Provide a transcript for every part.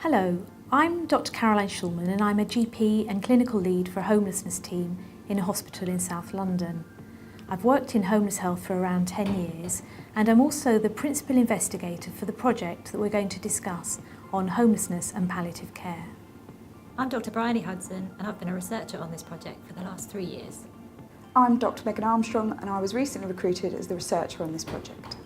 Hello, I'm Dr. Caroline Shulman and I'm a GP and clinical lead for a homelessness team in a hospital in South London. I've worked in homeless health for around 10 years and I'm also the principal investigator for the project that we're going to discuss on homelessness and palliative care. I'm Dr. BrionyHudson and I've been a researcher on this project for the last 3 years. I'm Dr. Armstrong and I was recently recruited as the researcher on this project.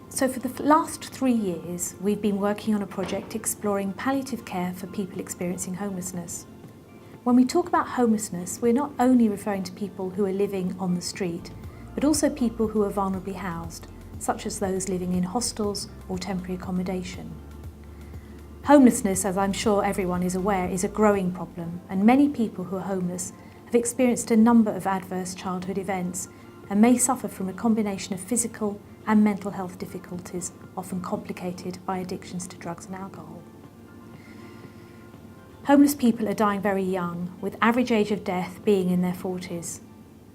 So for the last 3 years, we've been working on a project exploring palliative care for people experiencing homelessness. When we talk about homelessness, we're not only referring to people who are living on the street, but also people who are vulnerably housed, such as those living in hostels or temporary accommodation. Homelessness, as I'm sure everyone is aware, is a growing problem, and many people who are homeless have experienced a number of adverse childhood events and may suffer from a combination of physical and mental health difficulties, often complicated by addictions to drugs and alcohol. Homeless people are dying very young, with average age of death being in their 40s.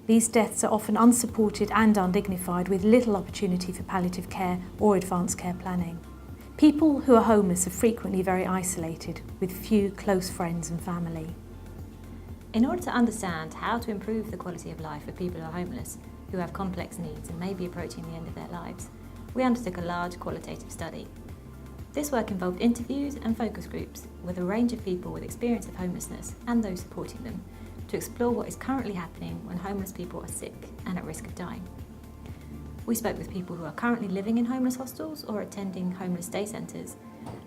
These deaths are often unsupported and undignified, with little opportunity for palliative care or advanced care planning. People who are homeless are frequently very isolated, with few close friends and family. In order to understand how to improve the quality of life for people who are homeless, who have complex needs and may be approaching the end of their lives, we undertook a large qualitative study. This work involved interviews and focus groups with a range of people with experience of homelessness and those supporting them to explore what is currently happening when homeless people are sick and at risk of dying. We spoke with people who are currently living in homeless hostels or attending homeless day centres,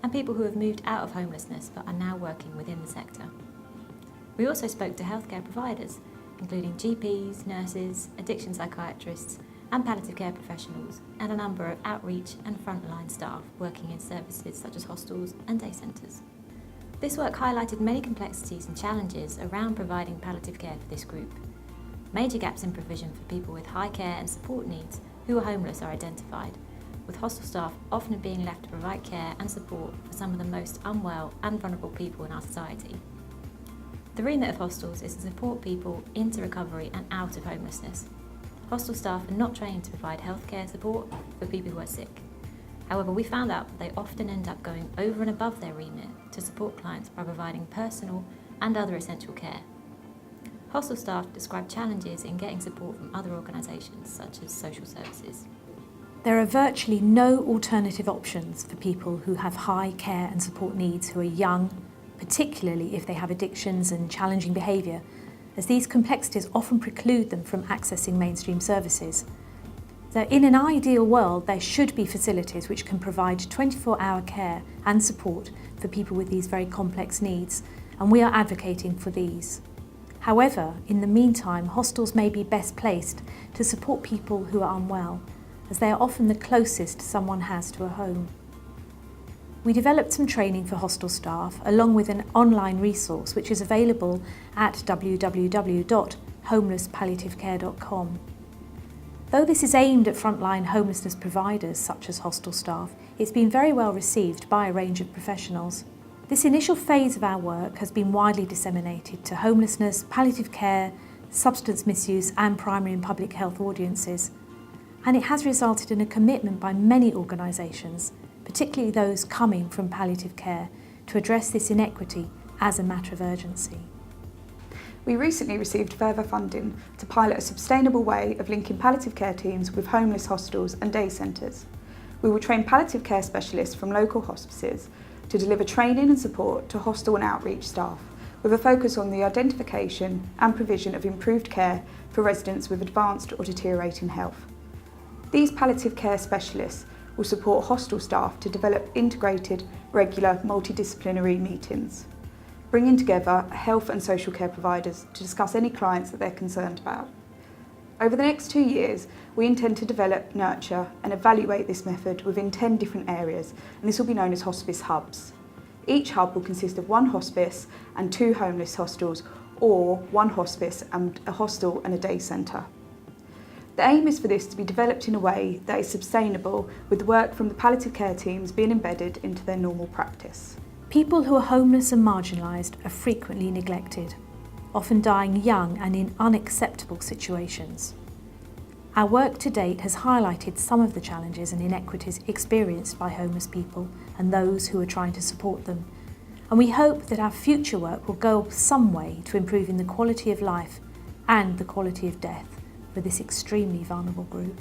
and people who have moved out of homelessness but are now working within the sector. We also spoke to healthcare providers, including GPs, nurses, addiction psychiatrists and palliative care professionals, and a number of outreach and frontline staff working in services such as hostels and day centres. This work highlighted many complexities and challenges around providing palliative care for this group. Major gaps in provision for people with high care and support needs who are homeless are identified, with hostel staff often being left to provide care and support for some of the most unwell and vulnerable people in our society. The remit of hostels is to support people into recovery and out of homelessness. Hostel staff are not trained to provide healthcare support for people who are sick. However, we found out that they often end up going over and above their remit to support clients by providing personal and other essential care. Hostel staff describe challenges in getting support from other organisations such as social services. There are virtually no alternative options for people who have high care and support needs who are young, particularly if they have addictions and challenging behaviour, as these complexities often preclude them from accessing mainstream services. So in an ideal world, there should be facilities which can provide 24-hour care and support for people with these very complex needs, and we are advocating for these. However, in the meantime, hostels may be best placed to support people who are unwell, as they are often the closest someone has to a home. We developed some training for hostel staff along with an online resource which is available at www.homelesspalliativecare.com. Though this is aimed at frontline homelessness providers such as hostel staff, it's been very well received by a range of professionals. This initial phase of our work has been widely disseminated to homelessness, palliative care, substance misuse and primary and public health audiences, and it has resulted in a commitment by many organisations, particularly those coming from palliative care, to address this inequity as a matter of urgency. We recently received further funding to pilot a sustainable way of linking palliative care teams with homeless hostels and day centres. We will train palliative care specialists from local hospices to deliver training and support to hostel and outreach staff, with a focus on the identification and provision of improved care for residents with advanced or deteriorating health. These palliative care specialists will support hostel staff to develop integrated, regular, multidisciplinary meetings, bringing together health and social care providers to discuss any clients that they're concerned about. Over the next 2 years, we intend to develop, nurture and evaluate this method within 10 different areas, and this will be known as hospice hubs. Each hub will consist of 1 hospice and 2 homeless hostels, or 1 hospice and a hostel and a day centre. The aim is for this to be developed in a way that is sustainable, with work from the palliative care teams being embedded into their normal practice. People who are homeless and marginalised are frequently neglected, often dying young and in unacceptable situations. Our work to date has highlighted some of the challenges and inequities experienced by homeless people and those who are trying to support them, And we hope that our future work will go some way to improving the quality of life and the quality of death for this extremely vulnerable group.